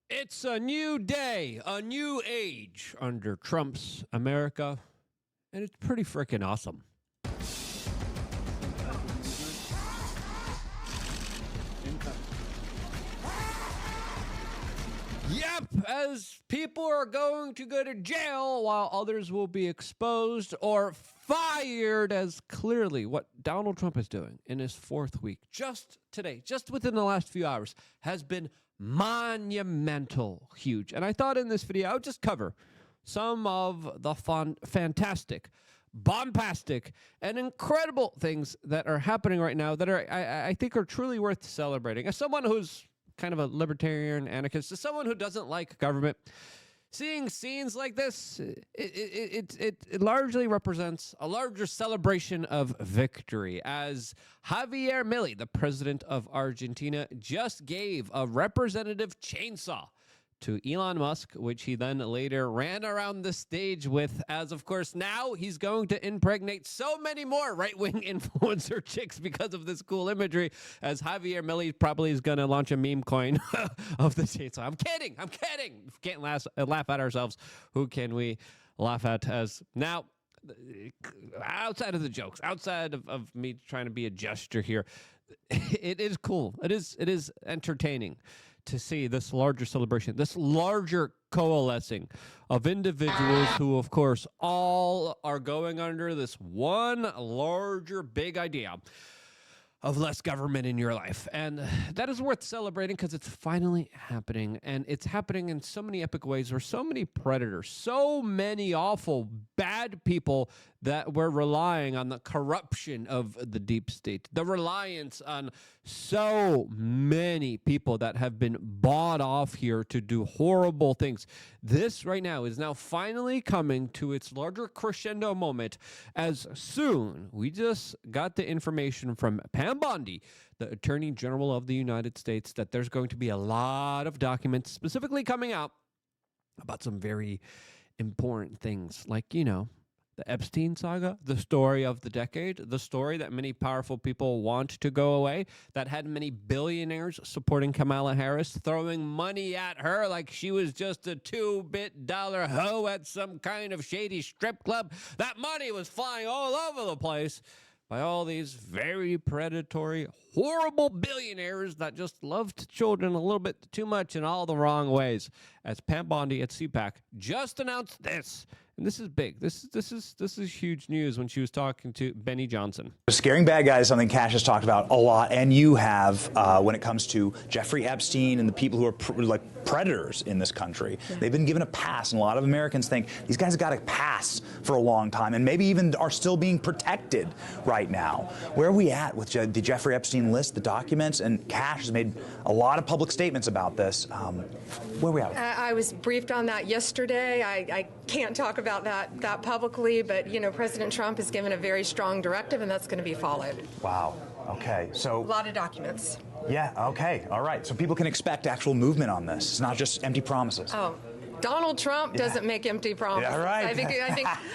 It's a new day, a new age under Trump's America, and it's pretty freaking awesome. Yep, as people are going to go to jail while others will be exposed or fired, as clearly what Donald Trump is doing in his fourth week, just today, just within the last few hours, has been monumental, huge. And I thought in this video I would just cover some of the fantastic, bombastic, and incredible things that are happening right now that are I think are truly worth celebrating. As someone who's kind of a libertarian anarchist, as someone who doesn't like government, seeing scenes like this, it largely represents a larger celebration of victory, as Javier Milei, the president of Argentina, just gave a representative chainsaw to Elon Musk, which he then later ran around the stage with, as of course now he's going to impregnate so many more right-wing influencer chicks because of this cool imagery, as Javier Milei probably is going to launch a meme coin of the chainsaw. I'm kidding. If we can't laugh at ourselves, who can we laugh at? As now, outside of the jokes, outside of me trying to be a jester here, it is cool. It is entertaining to see this larger celebration, this larger coalescing of individuals who, of course, all are going under this one larger big idea of less government in your life. And that is worth celebrating because it's finally happening. And it's happening in so many epic ways where so many predators, so many awful, bad people that were relying on the corruption of the deep state, the reliance on so many people that have been bought off here to do horrible things. This right now is now finally coming to its larger crescendo moment, as soon we just got the information from Pam Bondi, the Attorney General of the United States, that there's going to be a lot of documents specifically coming out about some very important things, like, the Epstein saga, the story of the decade, the story that many powerful people want to go away, that had many billionaires supporting Kamala Harris, throwing money at her like she was just a $2-bit hoe at some kind of shady strip club. That money was flying all over the place by all these very predatory, horrible billionaires that just loved children a little bit too much in all the wrong ways. As Pam Bondi at CPAC just announced this. And this is big. This is huge news when she was talking to Benny Johnson. Scaring bad guys is something Kash has talked about a lot, and you have when it comes to Jeffrey Epstein and the people who are like predators in this country. Yeah. They've been given a pass, and a lot of Americans think these guys got a pass for a long time, and maybe even are still being protected right now. Where are we at with the Jeffrey Epstein list, the documents? And Kash has made a lot of public statements about this. Where are we at? I was briefed on that yesterday. I can't talk about that publicly, but President Trump has given a very strong directive, and that's going to be followed. Wow. Okay. So a lot of documents. Yeah. Okay. All right. So people can expect actual movement on this. It's not just empty promises. Oh. Donald Trump doesn't make empty promises. Yeah, right.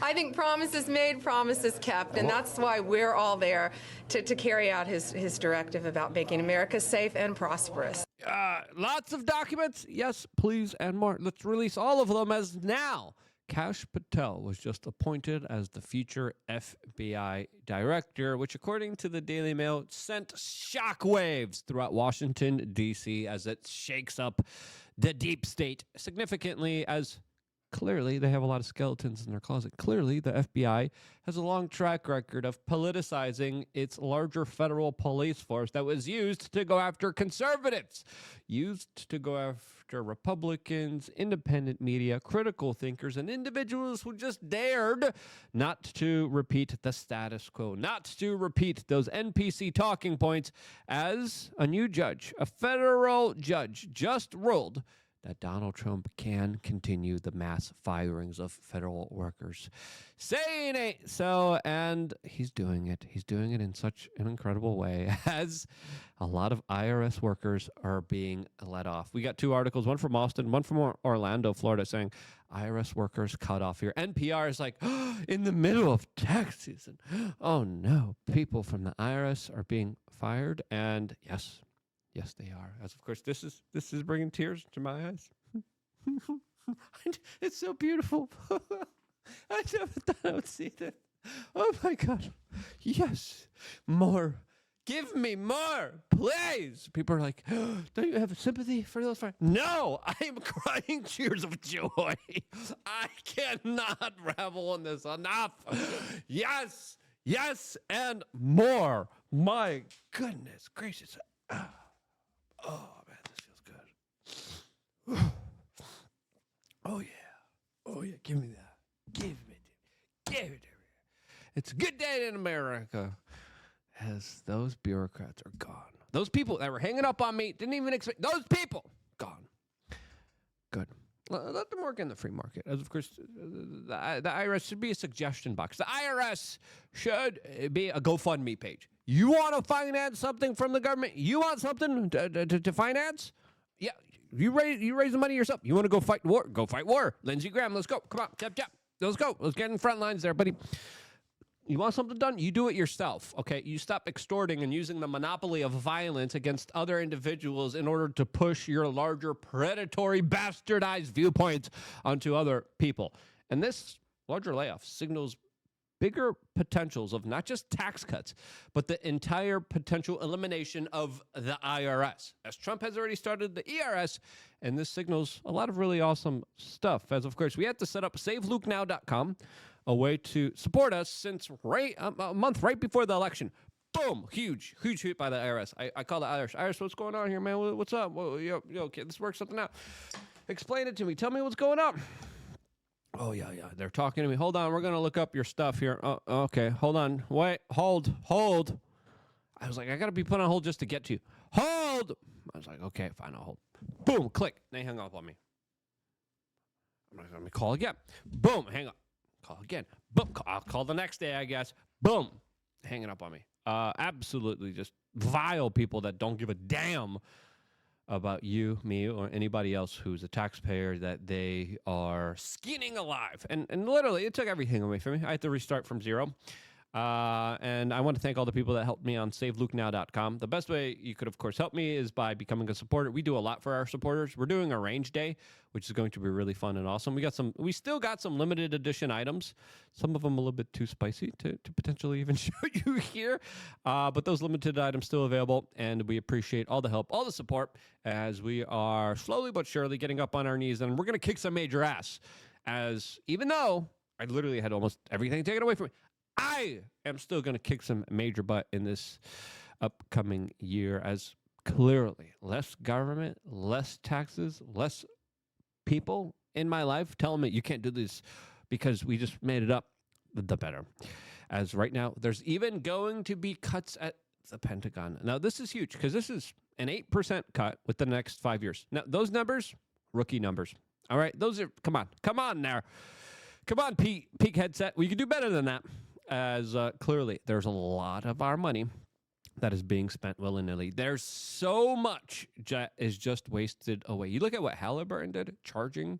I think promises made, promises kept, and that's why we're all there to carry out his directive about making America safe and prosperous. Lots of documents, yes, please, and more. Let's release all of them, as now Kash Patel was just appointed as the future FBI director, which, according to the Daily Mail, sent shockwaves throughout Washington, D.C. as it shakes up the deep state significantly, as clearly they have a lot of skeletons in their closet. Clearly, the FBI has a long track record of politicizing its larger federal police force that was used to go after conservatives, used to go after Republicans, independent media, critical thinkers, and individuals who just dared not to repeat the status quo, not to repeat those NPC talking points, as a new judge, a federal judge, just ruled that Donald Trump can continue the mass firings of federal workers. Saying it so, and he's doing it. He's doing it in such an incredible way, as a lot of IRS workers are being let off. We got two articles, one from Austin, one from Orlando, Florida, saying IRS workers cut off here. NPR is like, in the middle of tax season, oh no, people from the IRS are being fired. And yes, Yes, they are. As of course, this is bringing tears to my eyes. It's so beautiful. I never thought I would see that. Oh my God. Yes. More. Give me more, please. People are like, don't you have sympathy for those fires? No, I am crying tears of joy. I cannot revel in this enough. Yes, yes, and more. My goodness gracious. Oh, man, this feels good. Oh, yeah. Oh, yeah. Give me that. Give it to me. It's a good day in America as those bureaucrats are gone. Those people that were hanging up on me, didn't even expect, those people, gone. Good. Let them work in the free market. As of course, the IRS should be a suggestion box. The IRS should be a GoFundMe page. You want to finance something from the government? You want something to finance? Yeah. You raise the money yourself. You want to go fight war? Go fight war. Lindsey Graham, let's go. Come on, tap. Let's go. Let's get in the front lines there, buddy. You want something done? You do it yourself, okay? You stop extorting and using the monopoly of violence against other individuals in order to push your larger predatory, bastardized viewpoints onto other people. And this larger layoff signals bigger potentials of not just tax cuts, but the entire potential elimination of the IRS. As Trump has already started the ERS, and this signals a lot of really awesome stuff. As of course, we had to set up SaveLukeNow.com, a way to support us since a month right before the election. Boom! Huge hit by the IRS. I call the IRS. IRS, what's going on here, man? What's up? Yo, okay, let's work something out. Explain it to me. Tell me what's going on. Oh, yeah. They're talking to me. Hold on. We're going to look up your stuff here. Oh, okay. Hold on. Wait. Hold. I was like, I got to be put on hold just to get to you. Hold. I was like, okay, fine. I'll hold. Boom. Click. They hung up on me. I'm like, let me call again. Boom. Hang up. Call again. Boom. I'll call the next day, I guess. Boom. Hanging up on me. Absolutely just vile people that don't give a damn about you, me, or anybody else who's a taxpayer that they are skinning alive. And literally, it took everything away from me. I had to restart from zero. And I want to thank all the people that helped me on SaveLukeNow.com. The best way you could, of course, help me is by becoming a supporter. We do a lot for our supporters. We're doing a range day, which is going to be really fun and awesome. We still got some limited edition items. Some of them a little bit too spicy to potentially even show you here. But those limited items still available, and we appreciate all the help, all the support, as we are slowly but surely getting up on our knees, and we're going to kick some major ass. As even though I literally had almost everything taken away from me, I am still going to kick some major butt in this upcoming year, as clearly less government, less taxes, less people in my life telling me you can't do this because we just made it up, the better. As right now, there's even going to be cuts at the Pentagon. Now, this is huge because this is an 8% cut with the next 5 years. Now, those numbers, rookie numbers. All right, those are, come on there. Come on, peak headset. We can do better than that. As clearly there's a lot of our money that is being spent willy-nilly. There's so much is just wasted away. You look at what Halliburton did, charging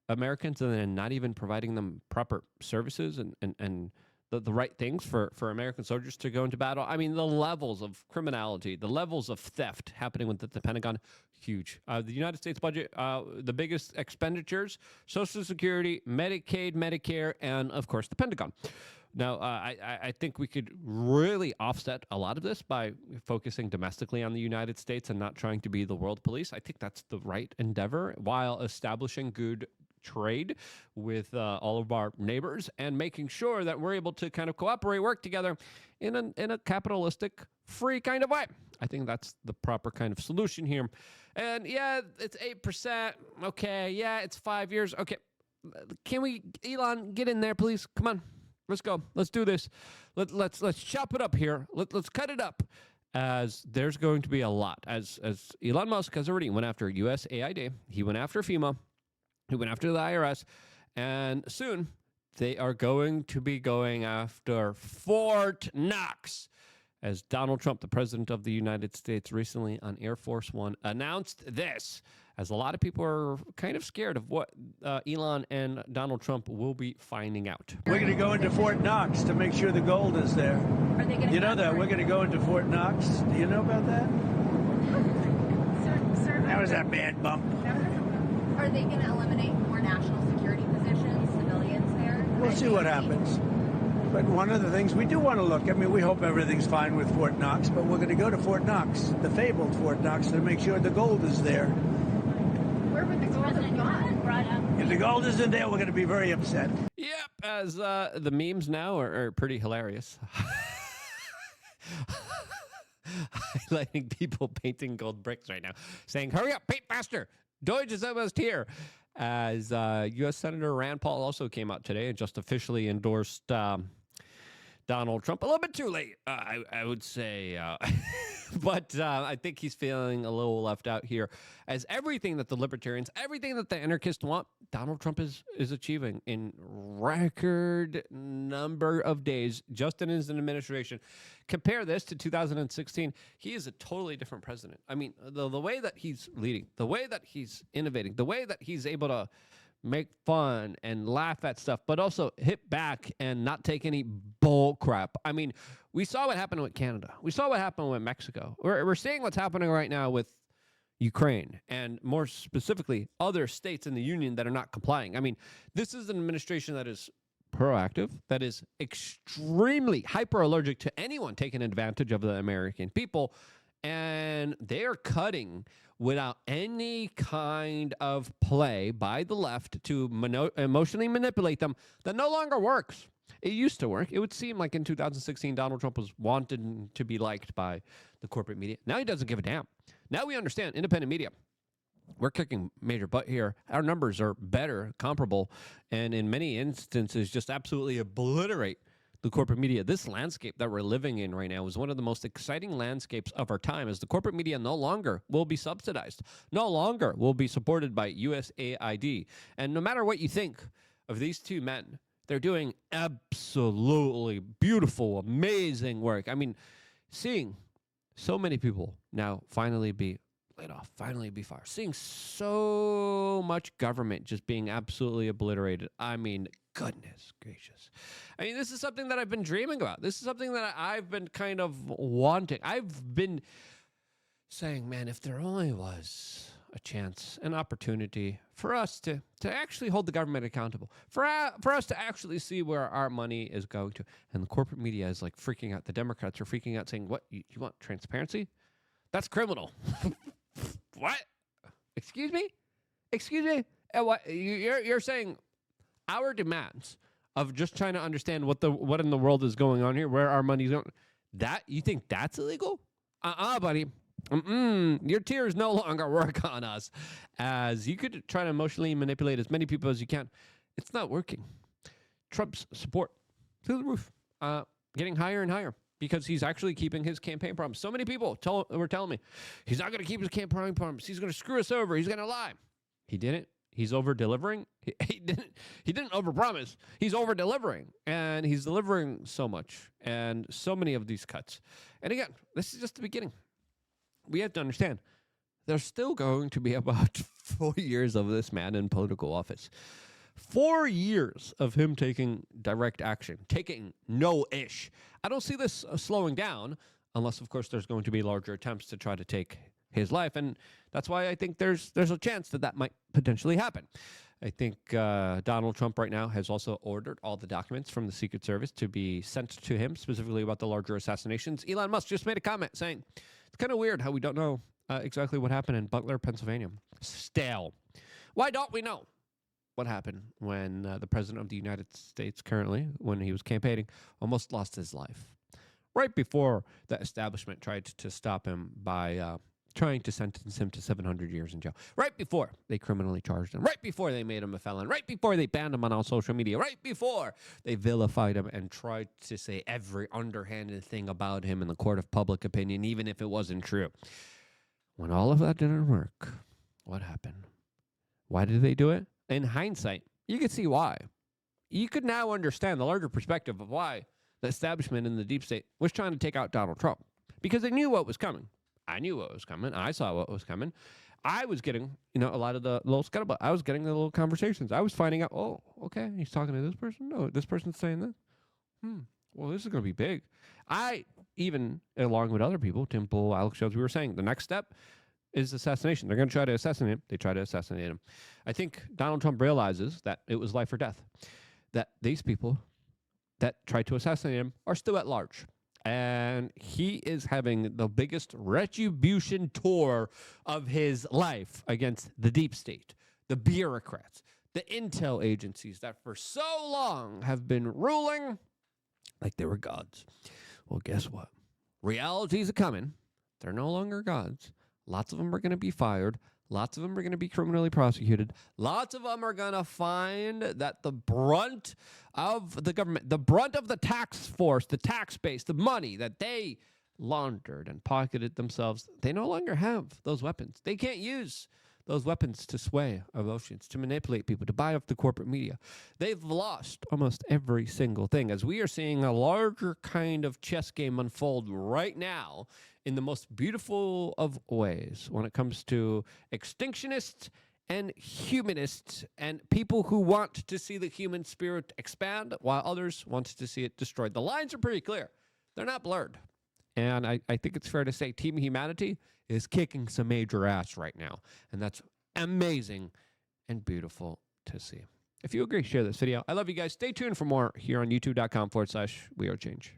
Americans and then not even providing them proper services and the right things for American soldiers to go into battle. I mean, the levels of criminality, the levels of theft happening with the Pentagon, huge. The United States budget, the biggest expenditures, Social Security, Medicaid, Medicare, and, of course, the Pentagon. Now, I think we could really offset a lot of this by focusing domestically on the United States and not trying to be the world police. I think that's the right endeavor, while establishing good trade with all of our neighbors and making sure that we're able to kind of cooperate, work together in a capitalistic, free kind of way. I think that's the proper kind of solution here. And yeah, it's 8%. Okay, yeah, it's 5 years. Okay, can we, Elon, get in there, please? Come on. Let's go. Let's do this. Let's chop it up here. Let's cut it up, as there's going to be a lot. As Elon Musk has already went after USAID, he went after FEMA, he went after the IRS, and soon they are going to be going after Fort Knox. As Donald Trump, the president of the United States, recently on Air Force One announced this, as a lot of people are kind of scared of what Elon and Donald Trump will be finding out. We're going to go into Fort Knox to make sure the gold is there. Are they going to? You know that we're going to go into Fort Knox. Do you know about that? That was a bad bump. Are they going to eliminate more national security positions, civilians there? We'll see what happens. But one of the things we do want to look, I mean, we hope everything's fine with Fort Knox, but we're going to go to Fort Knox, the fabled Fort Knox, to make sure the gold is there. Where would the gold have gone? Brought up. If the gold isn't there, we're going to be very upset. Yep, as the memes now are pretty hilarious. Highlighting people painting gold bricks right now, saying, hurry up, paint faster. Deutsch is almost here. As U.S. Senator Rand Paul also came out today and just officially endorsed Donald Trump. A little bit too late, I would say. But I think he's feeling a little left out here, as everything that the libertarians, everything that the anarchists want, Donald Trump is achieving in record number of days just in his administration. Compare this to 2016. He is a totally different president. I mean, the way that he's leading, the way that he's innovating, the way that he's able to make fun and laugh at stuff, but also hit back and not take any bull crap. I mean, we saw what happened with Canada. We saw what happened with Mexico. We're seeing what's happening right now with Ukraine, and more specifically, other states in the union that are not complying. I mean, this is an administration that is proactive, that is extremely hyper allergic to anyone taking advantage of the American people, and they are cutting without any kind of play by the left to emotionally manipulate them. That no longer works. It used to work. It would seem like in 2016, Donald Trump was wanted to be liked by the corporate media. Now he doesn't give a damn. Now we understand independent media. We're kicking major butt here. Our numbers are better, comparable, and in many instances just absolutely obliterate the corporate media. This landscape that we're living in right now is one of the most exciting landscapes of our time, as the corporate media no longer will be subsidized, no longer will be supported by USAID. And no matter what you think of these two men, they're doing absolutely beautiful, amazing work. I mean, seeing so many people now finally be laid off, finally be fired, seeing so much government just being absolutely obliterated. I mean, goodness gracious. I mean, this is something that I've been dreaming about. This is something that I've been kind of wanting. I've been saying, man, if there only was a chance, an opportunity for us to actually hold the government accountable, for us to actually see where our money is going to. And the corporate media is like freaking out. The Democrats are freaking out, saying, what, you want transparency? That's criminal. What? Excuse me? Excuse me? What, you're saying our demands of just trying to understand what in the world is going on here, where our money's going, that you think that's illegal? Buddy. Your tears no longer work on us. As you could try to emotionally manipulate as many people as you can. It's not working. Trump's support through the roof, getting higher and higher, because he's actually keeping his campaign promise. So many people were telling me he's not going to keep his campaign promise. He's going to screw us over. He's going to lie. He didn't. He's over-delivering. He didn't over-promise. He's over-delivering, and he's delivering so much, and so many of these cuts. And again, this is just the beginning. We have to understand, there's still going to be about 4 years of this man in political office. 4 years of him taking direct action, taking no-ish. I don't see this slowing down, unless, of course, there's going to be larger attempts to try to take his life, and that's why I think there's a chance that might potentially happen. I think Donald Trump right now has also ordered all the documents from the Secret Service to be sent to him, specifically about the larger assassinations. Elon Musk just made a comment saying, it's kind of weird how we don't know exactly what happened in Butler, Pennsylvania. Stale. Why don't we know what happened when the President of the United States currently, when he was campaigning, almost lost his life? Right before the establishment tried to stop him by trying to sentence him to 700 years in jail. Right before they criminally charged him. Right before they made him a felon. Right before they banned him on all social media. Right before they vilified him and tried to say every underhanded thing about him in the court of public opinion, even if it wasn't true. When all of that didn't work, what happened? Why did they do it? In hindsight, you could see why. You could now understand the larger perspective of why the establishment in the deep state was trying to take out Donald Trump. Because they knew what was coming. I knew what was coming. I saw what was coming. I was getting, a lot of the little scuttlebutt. I was getting the little conversations. I was finding out, oh, okay, he's talking to this person. No, this person's saying this. Well, this is going to be big. I, even along with other people, Tim Pool, Alex Jones, we were saying the next step, is assassination. They're going to try to assassinate him. They try to assassinate him. I think Donald Trump realizes that it was life or death, that these people that tried to assassinate him are still at large. And he is having the biggest retribution tour of his life against the deep state, the bureaucrats, the intel agencies that for so long have been ruling like they were gods. Well, guess what? Realities are coming. They're no longer gods. Lots of them are going to be fired. Lots of them are going to be criminally prosecuted. Lots of them are going to find that the brunt of the government, the brunt of the tax force, the tax base, the money that they laundered and pocketed themselves, they no longer have those weapons. They can't use those weapons to sway emotions, to manipulate people, to buy off the corporate media. They've lost almost every single thing, as we are seeing a larger kind of chess game unfold right now in the most beautiful of ways when it comes to extinctionists and humanists and people who want to see the human spirit expand while others want to see it destroyed. The lines are pretty clear. They're not blurred. And I think it's fair to say Team Humanity is kicking some major ass right now. And that's amazing and beautiful to see. If you agree, share this video. I love you guys. Stay tuned for more here on youtube.com/WeAreChange.